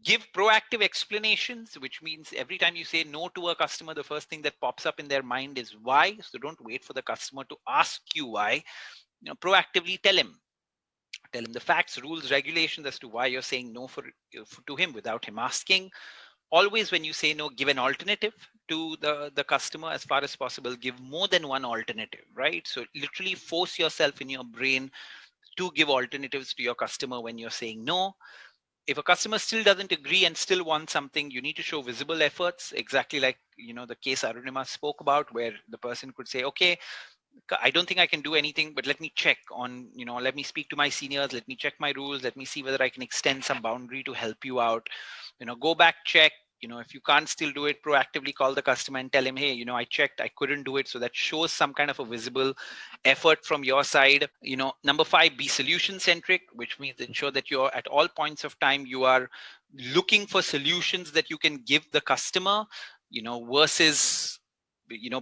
Give proactive explanations, which means every time you say no to a customer, the first thing that pops up in their mind is why. So don't wait for the customer to ask you why. Proactively tell him the facts, rules, regulations as to why you're saying no to him without him asking. Always when you say no, give an alternative to the customer. As far as possible, give more than one alternative, right? So literally force yourself in your brain to give alternatives to your customer when you're saying no. If a customer still doesn't agree and still wants something, you need to show visible efforts, exactly like the case Arunima spoke about, where the person could say, okay, I don't think I can do anything, but let me check on, let me speak to my seniors, let me check my rules, let me see whether I can extend some boundary to help you out. Go back, check. If you can't still do it, proactively call the customer and tell him, hey, I checked, I couldn't do it. So that shows some kind of a visible effort from your side. Number 5, be solution centric, which means ensure that you're at all points of time, you are looking for solutions that you can give the customer, versus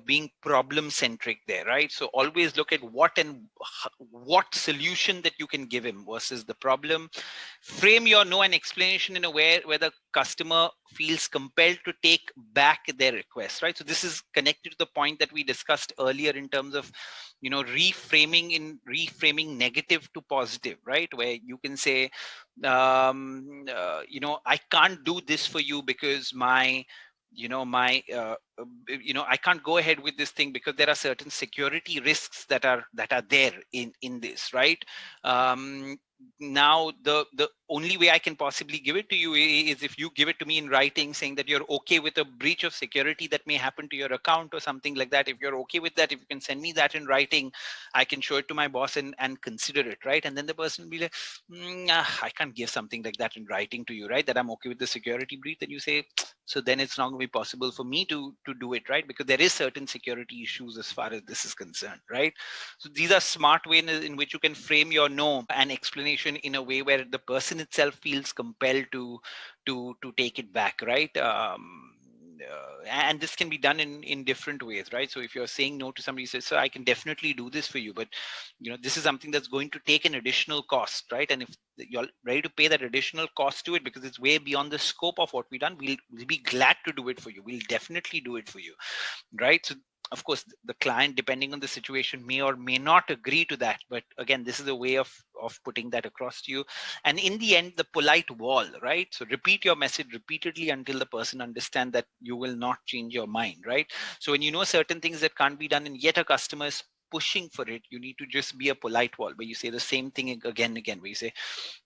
being problem centric there, right? So always look at what solution that you can give him versus the problem. Frame your no and explanation in a way where the customer feels compelled to take back their request, right? So this is connected to the point that we discussed earlier in terms of reframing negative to positive, right? Where you can say, I can't do this for you because my I can't go ahead with this thing because there are certain security risks that are there in this, right? Now the only way I can possibly give it to you is if you give it to me in writing, saying that you're okay with a breach of security that may happen to your account or something like that. If you're okay with that, if you can send me that in writing, I can show it to my boss and consider it, right? And then the person will be like, I can't give something like that in writing to you, right? That I'm okay with the security breach. Then you say, so then it's not going to be possible for me to do it, right? Because there is certain security issues as far as this is concerned, right? So these are smart ways in which you can frame your no and explanation in a way where the person itself feels compelled to take it back, right? And this can be done in different ways, right? So if you're saying no to somebody, says, so I can definitely do this for you, but this is something that's going to take an additional cost, right? And if you're ready to pay that additional cost to it because it's way beyond the scope of what we've done, we'll be glad to do it for you. We'll definitely do it for you, right? So of course the client, depending on the situation, may or may not agree to that, but again, this is a way of putting that across to you. And in the end, the polite wall, right? So repeat your message repeatedly until the person understands that you will not change your mind, right? So when certain things that can't be done and yet a customer is pushing for it, you need to just be a polite wall where you say the same thing again and again, where you say,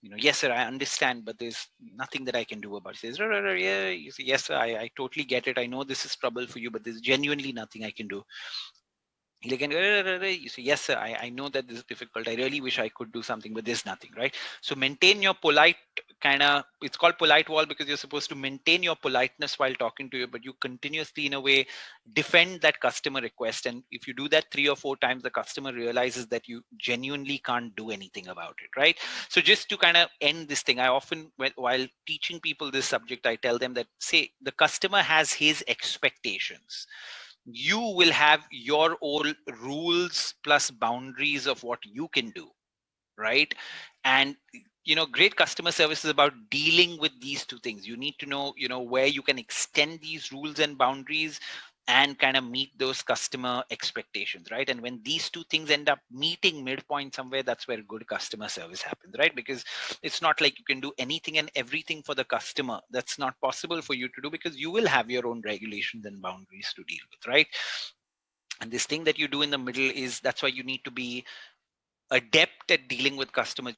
yes sir, I understand, but there's nothing that I can do about it. He says, yeah. You say, yes sir, I totally get it, I know this is trouble for you, but there's genuinely nothing I can do. You say, yes sir, I know that this is difficult, I really wish I could do something, but there's nothing, right? So maintain your polite it's called polite wall because you're supposed to maintain your politeness while talking to you, but you continuously in a way defend that customer request. And if you do that 3 or 4 times, the customer realizes that you genuinely can't do anything about it, right? So just to kind of end this thing, I often, while teaching people this subject, I tell them that, say, the customer has his expectations, you will have your own rules plus boundaries of what you can do, right? And great customer service is about dealing with these two things. You need to know where you can extend these rules and boundaries and kind of meet those customer expectations, right? And when these two things end up meeting midpoint somewhere, that's where good customer service happens, right? Because it's not like you can do anything and everything for the customer. That's not possible for you to do, because you will have your own regulations and boundaries to deal with, right? And this thing that you do in the middle, is that's why you need to be adept at dealing with customers.